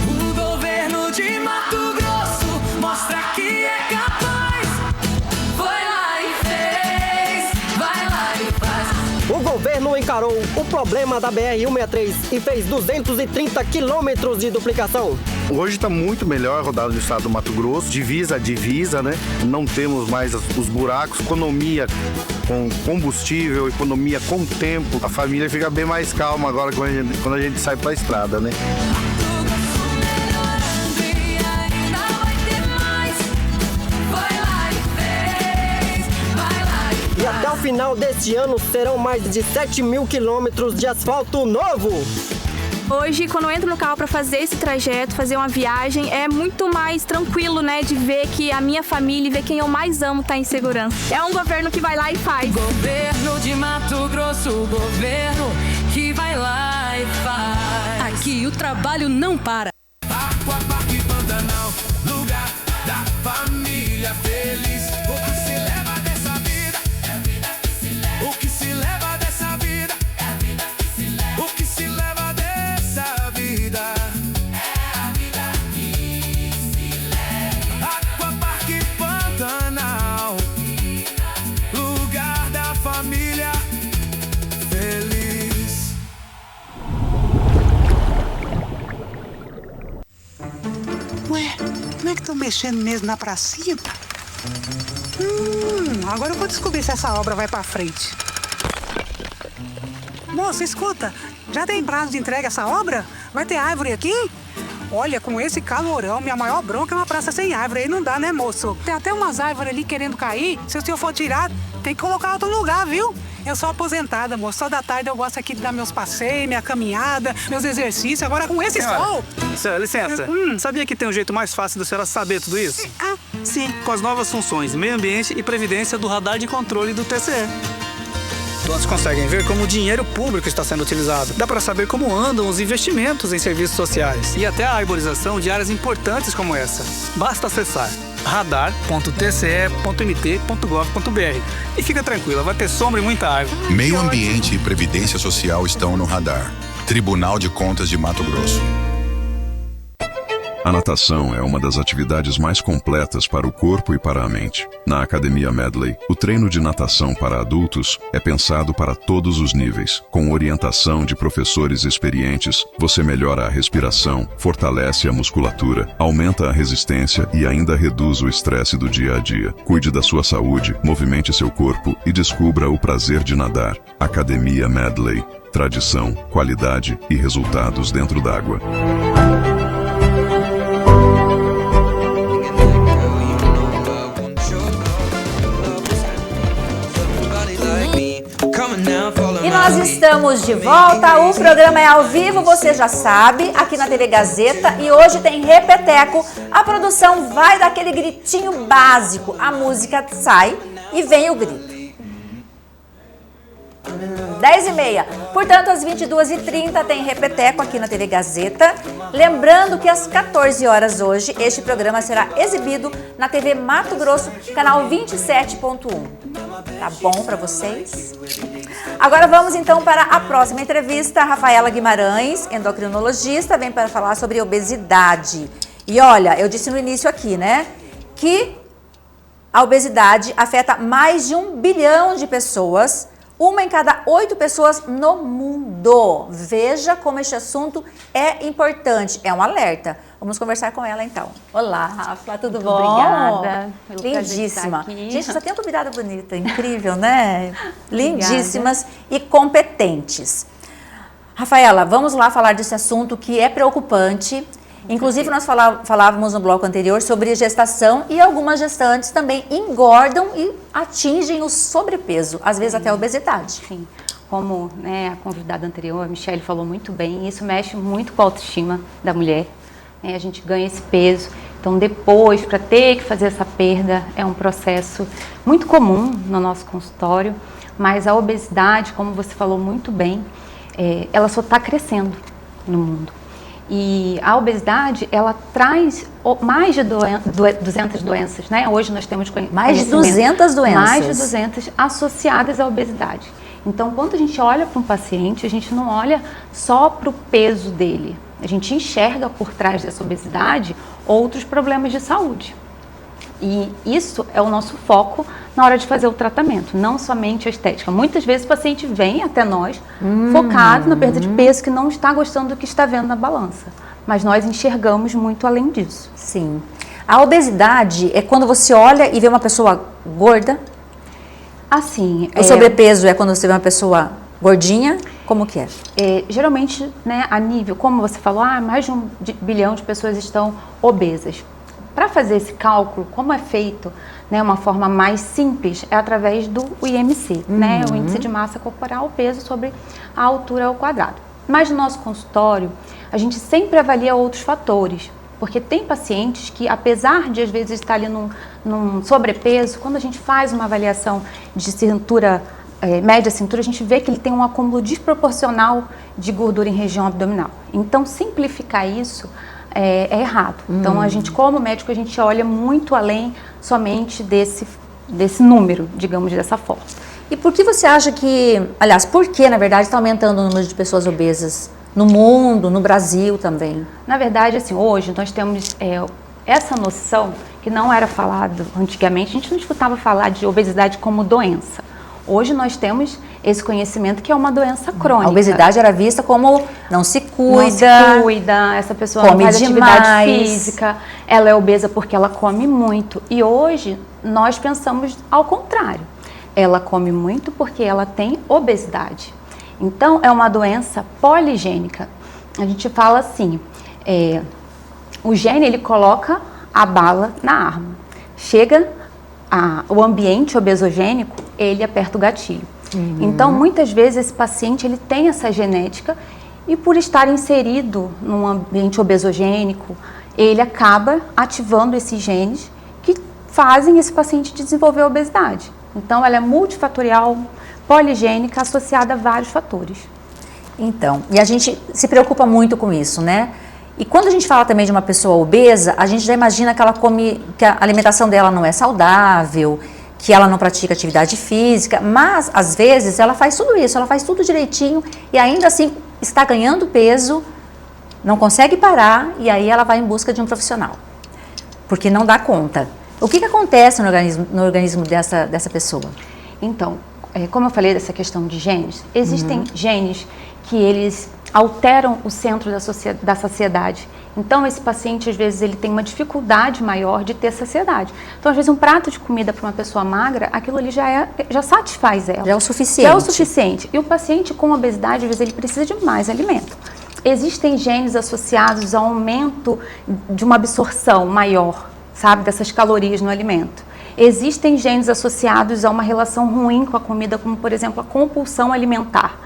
O governo de Mato Grosso mostra que é capaz. Foi lá e fez, vai lá e faz. O governo encarou o problema da BR-163 e fez 230 quilômetros de duplicação. Hoje está muito melhor rodado no estado do Mato Grosso, divisa a divisa, né? Não temos mais os buracos, economia com combustível, economia com tempo. A família fica bem mais calma agora quando a gente sai para a estrada, né? Melhorando e ainda vai ter mais. Foi lá e fez, vai lá e E até o final deste ano serão mais de 7 mil quilômetros de asfalto novo. Hoje, quando eu entro no carro para fazer esse trajeto, fazer uma viagem, é muito mais tranquilo, né, de ver que a minha família e ver quem eu mais amo tá em segurança. É um governo que vai lá e faz. Governo de Mato Grosso, governo que vai lá e faz. Aqui o trabalho não para. Aquapark Pantanal, lugar da família feliz. O que se leva dessa vida é a vida que se leva. O que se leva dessa vida é a vida que se leva. O que se leva mexendo mesmo na pracinha? Agora eu vou descobrir se essa obra vai pra frente. Moça, escuta, já tem prazo de entrega essa obra? Vai ter árvore aqui? Olha, com esse calorão, minha maior bronca é uma praça sem árvore. Aí não dá, né, moço? Tem até umas árvores ali querendo cair. Se o senhor for tirar, tem que colocar em outro lugar, viu? Eu sou aposentada, moço. Só da tarde eu gosto aqui de dar meus passeios, minha caminhada, meus exercícios. Agora com esse sol... Senhora, licença. Sabia que tem um jeito mais fácil da senhora saber tudo isso? Sim, com as novas funções Meio Ambiente e Previdência do radar de controle do TCE. Todos conseguem ver como o dinheiro público está sendo utilizado. Dá para saber como andam os investimentos em serviços sociais e até a arborização de áreas importantes como essa. Basta acessar radar.tce.mt.gov.br e fica tranquila, vai ter sombra e muita árvore. Meio Ambiente e Previdência Social estão no radar. Tribunal de Contas de Mato Grosso. A natação é uma das atividades mais completas para o corpo e para a mente. Na Academia Medley, o treino de natação para adultos é pensado para todos os níveis. Com orientação de professores experientes, você melhora a respiração, fortalece a musculatura, aumenta a resistência e ainda reduz o estresse do dia a dia. Cuide da sua saúde, movimente seu corpo e descubra o prazer de nadar. Academia Medley. Tradição, qualidade e resultados dentro d'água. E nós estamos de volta, o programa é ao vivo, você já sabe, aqui na TV Gazeta, e hoje tem Repeteco. A produção vai dar aquele gritinho básico, a música sai e vem o grito. 10h30, portanto às 22h30 tem Repeteco aqui na TV Gazeta. Lembrando que às 14 horas hoje este programa será exibido na TV Mato Grosso, canal 27.1. Tá bom para vocês? Agora vamos então para a próxima entrevista. Rafaela Guimarães, endocrinologista, vem para falar sobre obesidade. E olha, eu disse no início aqui, né, que a obesidade afeta mais de 1 bilhão de pessoas. 1 em cada 8 pessoas no mundo. Veja como este assunto é importante. É um alerta. Vamos conversar com ela então. Olá, Rafa, tudo bom? Obrigada. Lindíssima. Gente, só tem uma convidada bonita, incrível, né? Lindíssimas e competentes. Rafaela, vamos lá falar desse assunto que é preocupante. Inclusive, nós falávamos no bloco anterior sobre gestação e algumas gestantes também engordam e atingem o sobrepeso, às vezes até a obesidade. Sim, como a convidada anterior, a Michelle, falou muito bem, isso mexe muito com a autoestima da mulher. A gente ganha esse peso, então depois, para ter que fazer essa perda, é um processo muito comum no nosso consultório, mas a obesidade, como você falou muito bem, ela só está crescendo no mundo. E a obesidade, ela traz mais de 200 doenças, né? Hoje nós temos mais de 200 doenças. Mais de 200 associadas à obesidade. Então, quando a gente olha para um paciente, a gente não olha só para o peso dele. A gente enxerga por trás dessa obesidade outros problemas de saúde. E isso é o nosso foco na hora de fazer o tratamento, não somente a estética. Muitas vezes o paciente vem até nós focado na perda de peso, que não está gostando do que está vendo na balança. Mas nós enxergamos muito além disso. Sim. A obesidade é quando você olha e vê uma pessoa gorda? Assim. O sobrepeso é quando você vê uma pessoa gordinha? Como que é? Geralmente, né, a nível, como você falou, mais de 1 bilhão de pessoas estão obesas. Para fazer esse cálculo, como é feito, né, uma forma mais simples, é através do IMC, né, o Índice de Massa Corporal, o peso sobre a altura ao quadrado. Mas no nosso consultório, a gente sempre avalia outros fatores, porque tem pacientes que, apesar de às vezes estar ali num sobrepeso, quando a gente faz uma avaliação de cintura, média cintura, a gente vê que ele tem um acúmulo desproporcional de gordura em região abdominal. Então, simplificar isso é errado. Então, a gente, como médico, a gente olha muito além somente desse número, digamos dessa forma. E por que você acha que, aliás, por que, na verdade, está aumentando o número de pessoas obesas no mundo, no Brasil também? Na verdade, assim, hoje nós temos essa noção que não era falado antigamente, a gente não escutava falar de obesidade como doença. Hoje nós temos esse conhecimento que é uma doença crônica. A obesidade era vista como não se cuida, não se cuida, essa pessoa não faz atividade física, ela é obesa porque ela come muito. E hoje nós pensamos ao contrário. Ela come muito porque ela tem obesidade. Então é uma doença poligênica. A gente fala assim, o gene ele coloca a bala na arma. Chega o ambiente obesogênico, ele aperta o gatilho. Então, muitas vezes, esse paciente ele tem essa genética e por estar inserido num ambiente obesogênico, ele acaba ativando esses genes que fazem esse paciente desenvolver a obesidade. Então, ela é multifatorial, poligênica, associada a vários fatores. Então, e a gente se preocupa muito com isso, né? E quando a gente fala também de uma pessoa obesa, a gente já imagina que ela come, que a alimentação dela não é saudável, que ela não pratica atividade física, mas às vezes ela faz tudo isso, ela faz tudo direitinho e ainda assim está ganhando peso, não consegue parar e aí ela vai em busca de um profissional, porque não dá conta. O que acontece no organismo dessa pessoa? Então, como eu falei dessa questão de genes, existem genes que eles alteram o centro da saciedade. Então, esse paciente, às vezes, ele tem uma dificuldade maior de ter saciedade. Então, às vezes, um prato de comida para uma pessoa magra, aquilo ali já satisfaz ela. Já é o suficiente. Já é o suficiente. E o paciente com obesidade, às vezes, ele precisa de mais alimento. Existem genes associados ao aumento de uma absorção maior, sabe, dessas calorias no alimento. Existem genes associados a uma relação ruim com a comida, como, por exemplo, a compulsão alimentar.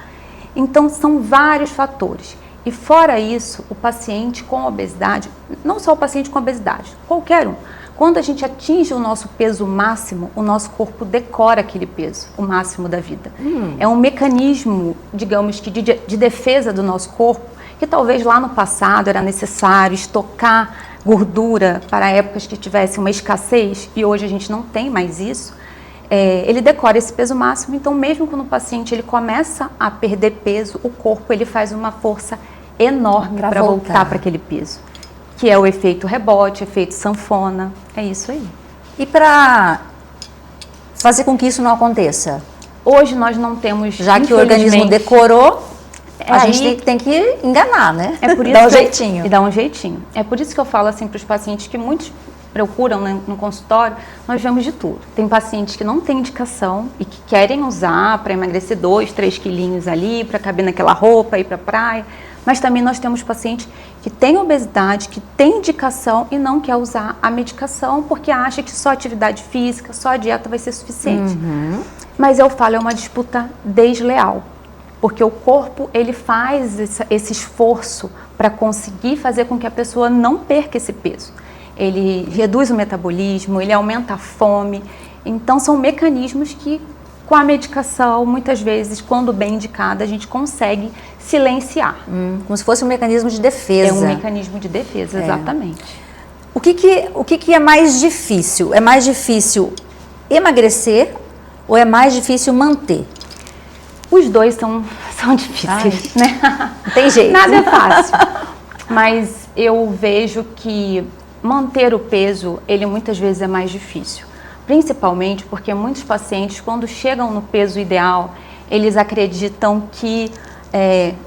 Então, são vários fatores. E fora isso, o paciente com obesidade, não só o paciente com obesidade, qualquer um, quando a gente atinge o nosso peso máximo, o nosso corpo decora aquele peso, o máximo da vida. É um mecanismo, digamos que de defesa do nosso corpo, que talvez lá no passado era necessário estocar gordura para épocas que tivesse uma escassez, e hoje a gente não tem mais isso. Ele decora esse peso máximo, então mesmo quando o paciente ele começa a perder peso, o corpo ele faz uma força enorme para voltar para aquele peso, que é o efeito rebote, efeito sanfona, é isso aí. E para fazer com que isso não aconteça? Hoje nós não temos, já que o organismo decorou, a gente tem que enganar, né? É por isso dar um jeitinho. E dar um jeitinho. É por isso que eu falo assim para os pacientes que muitos procuram no consultório, nós vemos de tudo. Tem pacientes que não têm indicação e que querem usar para emagrecer 2, 3 quilinhos ali, para caber naquela roupa, ir para a praia. Mas também nós temos pacientes que têm obesidade, que têm indicação e não quer usar a medicação porque acha que só atividade física, só a dieta vai ser suficiente. Mas eu falo, é uma disputa desleal. Porque o corpo, ele faz esse esforço para conseguir fazer com que a pessoa não perca esse peso. Ele reduz o metabolismo, ele aumenta a fome. Então, são mecanismos que, com a medicação, muitas vezes, quando bem indicada, a gente consegue silenciar. Como se fosse um mecanismo de defesa. É um mecanismo de defesa, exatamente. O que é mais difícil? É mais difícil emagrecer ou é mais difícil manter? Os dois são difíceis, né? Não tem jeito. Nada é fácil. Mas eu vejo que manter o peso, ele muitas vezes é mais difícil. Principalmente porque muitos pacientes, quando chegam no peso ideal, eles acreditam que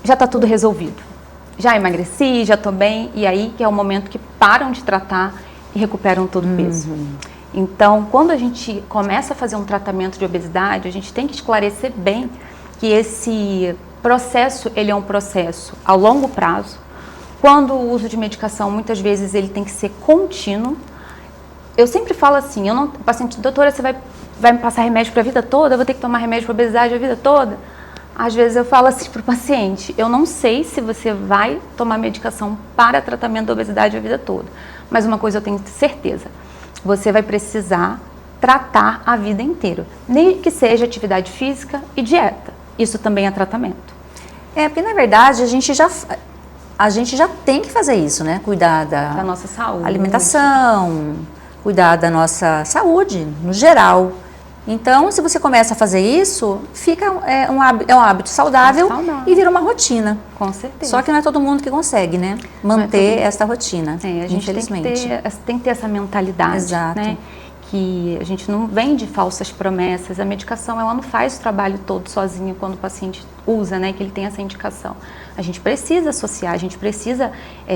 já está tudo resolvido. Já emagreci, já estou bem, e aí que é o momento que param de tratar e recuperam todo o peso. Então, quando a gente começa a fazer um tratamento de obesidade, a gente tem que esclarecer bem que esse processo, ele é um processo a longo prazo. Quando o uso de medicação, muitas vezes, ele tem que ser contínuo. Eu sempre falo assim, o paciente, doutora, você vai me passar remédio para a vida toda? Eu vou ter que tomar remédio para obesidade a vida toda? Às vezes eu falo assim para o paciente, eu não sei se você vai tomar medicação para tratamento da obesidade a vida toda, mas uma coisa eu tenho certeza, você vai precisar tratar a vida inteira, nem que seja atividade física e dieta, isso também é tratamento. Porque na verdade a gente já tem que fazer isso, né? Cuidar da nossa saúde, alimentação, cuidar da nossa saúde no geral. Então, se você começa a fazer isso, fica um hábito saudável e vira uma rotina. Com certeza. Só que não é todo mundo que consegue, né? Manter essa rotina, a gente infelizmente. Tem que ter essa mentalidade, Exato. né? que a gente não vende falsas promessas. A medicação, ela não faz o trabalho todo sozinha quando o paciente usa, né, que ele tem essa indicação. A gente precisa associar, a gente precisa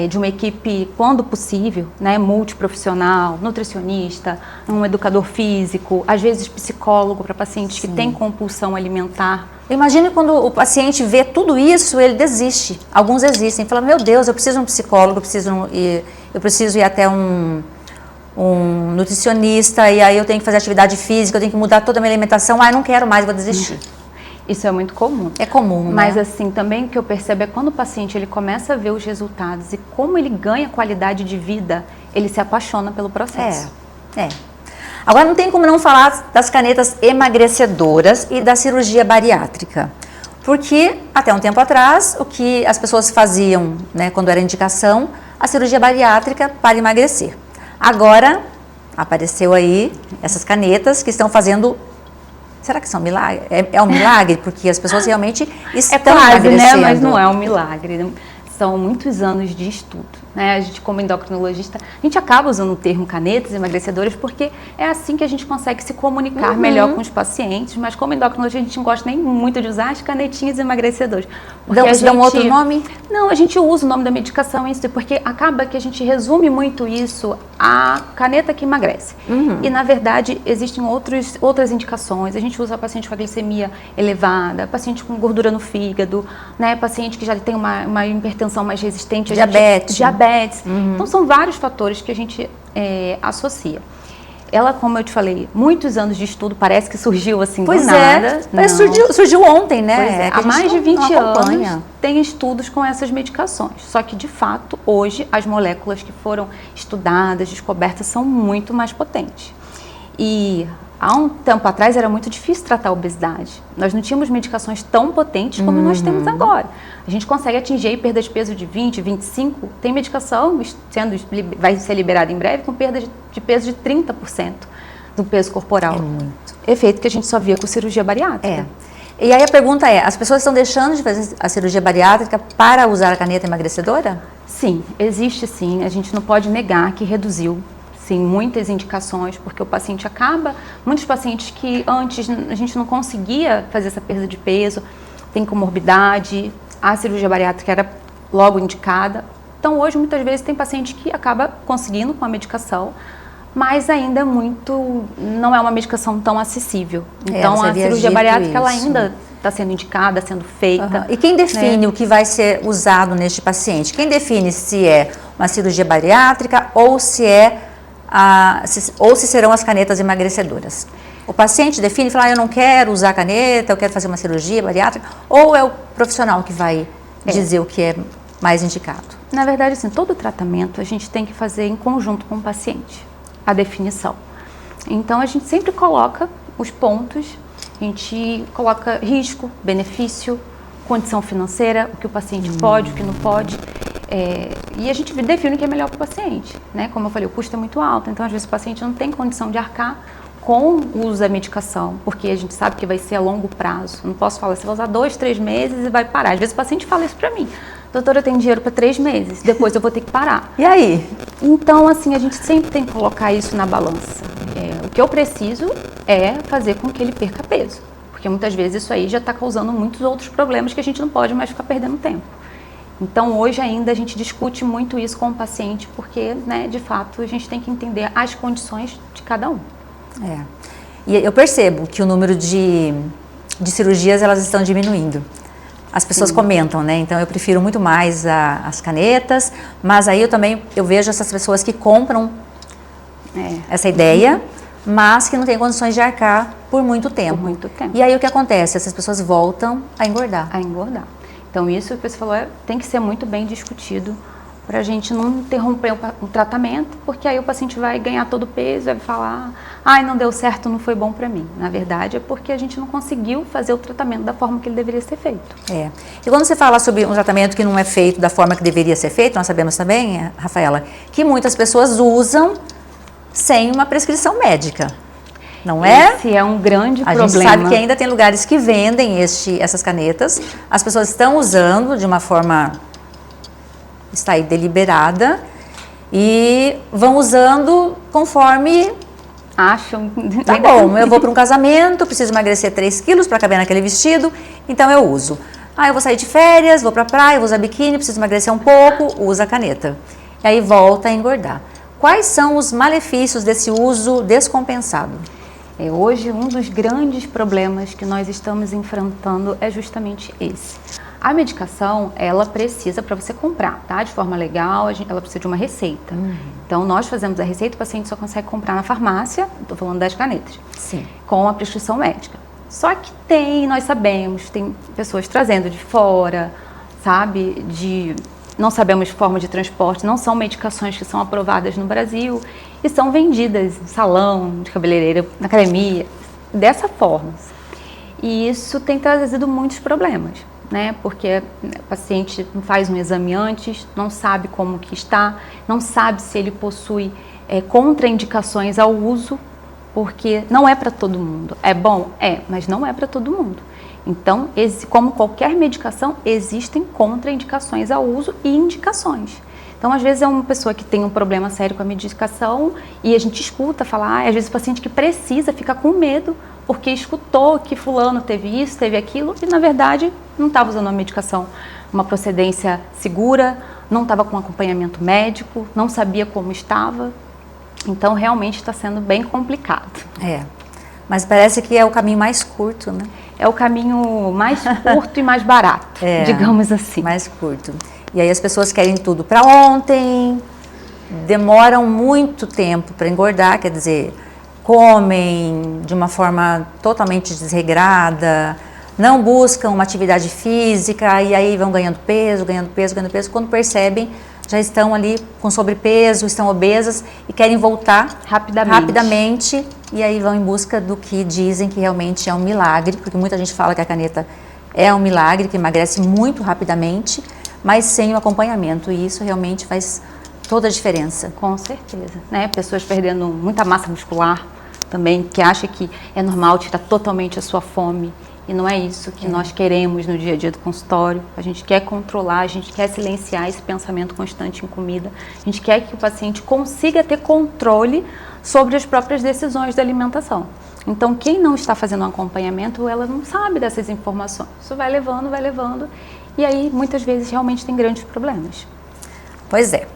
de uma equipe, quando possível, né, multiprofissional, nutricionista, um educador físico, às vezes psicólogo para pacientes que têm compulsão alimentar. Imagine quando o paciente vê tudo isso, ele desiste. Alguns desistem, falam, meu Deus, eu preciso de um psicólogo, eu preciso ir até um nutricionista, e aí eu tenho que fazer atividade física, eu tenho que mudar toda a minha alimentação, eu não quero mais, vou desistir. Isso é muito comum. É comum, mas né? assim, também o que eu percebo é quando o paciente ele começa a ver os resultados e como ele ganha qualidade de vida, ele se apaixona pelo processo. Agora não tem como não falar das canetas emagrecedoras e da cirurgia bariátrica. Porque até um tempo atrás, o que as pessoas faziam, né, quando era indicação, a cirurgia bariátrica para emagrecer. Agora apareceu aí essas canetas que estão fazendo. Será que são milagre? É um milagre? Porque as pessoas realmente estão emagrecendo. Né? Mas não é um milagre. São muitos anos de estudo, né? A gente, como endocrinologista, a gente acaba usando o termo canetas emagrecedoras porque é assim que a gente consegue se comunicar melhor com os pacientes, mas como endocrinologista a gente não gosta nem muito de usar as canetinhas emagrecedoras. Dão outro nome? Não, a gente usa o nome da medicação isso, porque acaba que a gente resume muito isso à caneta que emagrece. E na verdade existem outras indicações. A gente usa paciente com a glicemia elevada, paciente com gordura no fígado, né? Paciente que já tem uma hipertensão mais resistente, diabetes. Então são vários fatores que a gente associa. Ela, como eu te falei, muitos anos de estudo, parece que surgiu assim do nada. Surgiu ontem, né? Pois é. Há mais de 20 anos tem estudos com essas medicações. Só que, de fato, hoje as moléculas que foram estudadas, descobertas, são muito mais potentes. E há um tempo atrás era muito difícil tratar a obesidade. Nós não tínhamos medicações tão potentes como nós temos agora. A gente consegue atingir perda de peso de 20, 25. Tem medicação vai ser liberada em breve com perda de peso de 30% do peso corporal. É muito. Efeito que a gente só via com cirurgia bariátrica. E aí a pergunta é, as pessoas estão deixando de fazer a cirurgia bariátrica para usar a caneta emagrecedora? Sim, existe sim. A gente não pode negar que reduziu. Sim, muitas indicações, porque o paciente muitos pacientes que antes a gente não conseguia fazer essa perda de peso, tem comorbidade, a cirurgia bariátrica era logo indicada. Então hoje muitas vezes tem paciente que acaba conseguindo com a medicação, mas ainda não é uma medicação tão acessível. Então a cirurgia bariátrica ela ainda está sendo indicada, sendo feita. E quem define o que vai ser usado neste paciente? Quem define se é uma cirurgia bariátrica ou se serão as canetas emagrecedoras? O paciente define e fala, eu não quero usar caneta, eu quero fazer uma cirurgia bariátrica, ou é o profissional que vai dizer o que é mais indicado? Na verdade, assim, todo tratamento a gente tem que fazer em conjunto com o paciente, a definição. Então, a gente sempre coloca os pontos, a gente coloca risco, benefício, condição financeira, o que o paciente pode, o que não pode. E a gente define o que é melhor para o paciente, né? Como eu falei, o custo é muito alto, então às vezes o paciente não tem condição de arcar com o uso da medicação, porque a gente sabe que vai ser a longo prazo. Não posso falar, você vai usar 2, 3 meses e vai parar. Às vezes o paciente fala isso para mim, doutora, eu tenho dinheiro para 3 meses, depois eu vou ter que parar. E aí? Então, assim, a gente sempre tem que colocar isso na balança. O que eu preciso é fazer com que ele perca peso, porque muitas vezes isso aí já está causando muitos outros problemas que a gente não pode mais ficar perdendo tempo. Então, hoje ainda a gente discute muito isso com o paciente, porque, né, de fato, a gente tem que entender as condições de cada um. E eu percebo que o número de cirurgias, elas estão diminuindo. As pessoas comentam, né? Então, eu prefiro muito mais as canetas, mas aí eu vejo essas pessoas que compram essa ideia, mas que não têm condições de arcar por muito tempo. Por muito tempo. E aí o que acontece? Essas pessoas voltam a engordar. Então, isso que você falou tem que ser muito bem discutido para a gente não interromper o tratamento, porque aí o paciente vai ganhar todo o peso, vai falar, não deu certo, não foi bom para mim. Na verdade, é porque a gente não conseguiu fazer o tratamento da forma que ele deveria ser feito. E quando você fala sobre um tratamento que não é feito da forma que deveria ser feito, nós sabemos também, Rafaela, que muitas pessoas usam sem uma prescrição médica. Não é? Esse é um grande problema. A gente sabe que ainda tem lugares que vendem essas canetas. As pessoas estão usando de uma forma, está aí, deliberada, e vão usando conforme acham. Tá bom, eu vou para um casamento, preciso emagrecer 3 quilos para caber naquele vestido, então eu uso. Eu vou sair de férias, vou para a praia, vou usar biquíni, preciso emagrecer um pouco, usa a caneta. E aí volta a engordar. Quais são os malefícios desse uso descompensado? Hoje, um dos grandes problemas que nós estamos enfrentando é justamente esse. A medicação, ela precisa, para você comprar, tá? De forma legal, ela precisa de uma receita. Então, nós fazemos a receita, o paciente só consegue comprar na farmácia, estou falando das canetas, sim, com a prescrição médica. Só que nós sabemos, tem pessoas trazendo de fora, sabe? Não sabemos forma de transporte, não são medicações que são aprovadas no Brasil e são vendidas em salão, de cabeleireira, na academia, dessa forma. E isso tem trazido muitos problemas, né? Porque o paciente não faz um exame antes, não sabe como que está, não sabe se ele possui contraindicações ao uso, porque não é para todo mundo. É bom? É, mas não é para todo mundo. Então, como qualquer medicação, existem contraindicações ao uso e indicações. Então, às vezes é uma pessoa que tem um problema sério com a medicação e a gente escuta falar, às vezes o paciente que precisa fica com medo porque escutou que fulano teve isso, teve aquilo e, na verdade, não estava usando uma medicação, uma procedência segura, não estava com acompanhamento médico, não sabia como estava. Então, realmente está sendo bem complicado. Mas parece que é o caminho mais curto, né? É o caminho mais curto e mais barato, digamos assim. Mais curto. E aí as pessoas querem tudo para ontem, demoram muito tempo para engordar, quer dizer, comem de uma forma totalmente desregrada, não buscam uma atividade física e aí vão ganhando peso. Quando percebem, já estão ali com sobrepeso, estão obesas e querem voltar rapidamente e aí vão em busca do que dizem que realmente é um milagre, porque muita gente fala que a caneta é um milagre, que emagrece muito rapidamente, mas sem o acompanhamento, e isso realmente faz toda a diferença. Com certeza, né? Pessoas perdendo muita massa muscular também, que acham que é normal tirar totalmente a sua fome. E não é isso que nós queremos no dia a dia do consultório. A gente quer controlar, a gente quer silenciar esse pensamento constante em comida. A gente quer que o paciente consiga ter controle sobre as próprias decisões da alimentação. Então, quem não está fazendo um acompanhamento, ela não sabe dessas informações. Isso vai levando, e aí muitas vezes realmente tem grandes problemas. Pois é.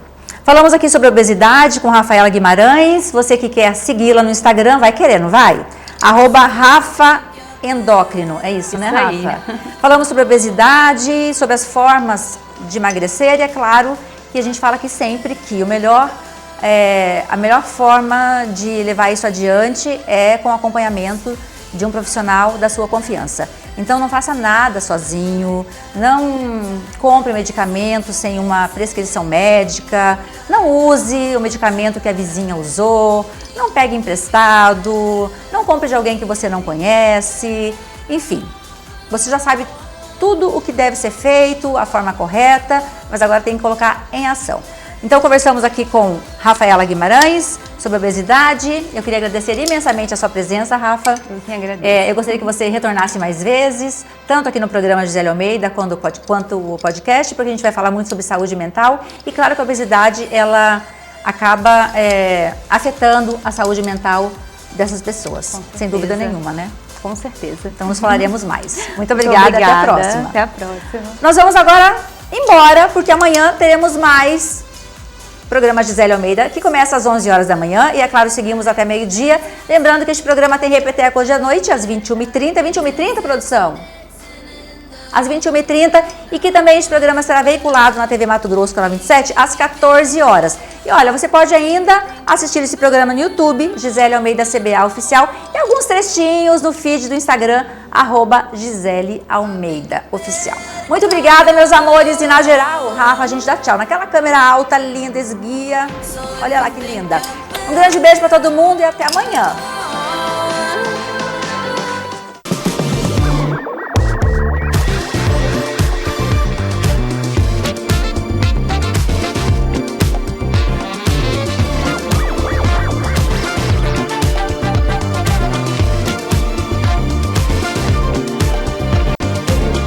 Falamos aqui sobre obesidade com Rafaela Guimarães. Você que quer segui-la no Instagram, vai querer, não vai? @RafaEndócrino, é isso, né, Rafa? Aí. Falamos sobre obesidade, sobre as formas de emagrecer e é claro que a gente fala aqui sempre que a melhor forma de levar isso adiante é com o acompanhamento de um profissional da sua confiança. Então não faça nada sozinho, não compre medicamento sem uma prescrição médica, não use o medicamento que a vizinha usou, não pegue emprestado, não compre de alguém que você não conhece, enfim, você já sabe tudo o que deve ser feito, a forma correta, mas agora tem que colocar em ação. Então conversamos aqui com Rafaela Guimarães sobre obesidade. Eu queria agradecer imensamente a sua presença, Rafa. Eu que agradeço. Eu gostaria que você retornasse mais vezes, tanto aqui no programa Gisele Almeida quanto o podcast, porque a gente vai falar muito sobre saúde mental. E claro que a obesidade, ela acaba afetando a saúde mental dessas pessoas, sem dúvida nenhuma, né? Com certeza. Então nos falaremos mais. Muito obrigada, até a próxima. Até a próxima. Nós vamos agora embora, porque amanhã teremos mais programa Gisele Almeida, que começa às 11 horas da manhã e, é claro, seguimos até meio-dia. Lembrando que este programa tem repeteco hoje à noite, às 21h30. 21h30, produção? Às 21h30 e que também este programa será veiculado na TV Mato Grosso, canal 27, às 14 horas. E olha, você pode ainda assistir esse programa no YouTube, Gisele Almeida CBA Oficial, e alguns trechinhos no feed do Instagram, @Gisele Almeida Oficial. Muito obrigada, meus amores, e na geral, Rafa, a gente dá tchau. Naquela câmera alta, linda, esguia, olha lá que linda. Um grande beijo para todo mundo e até amanhã.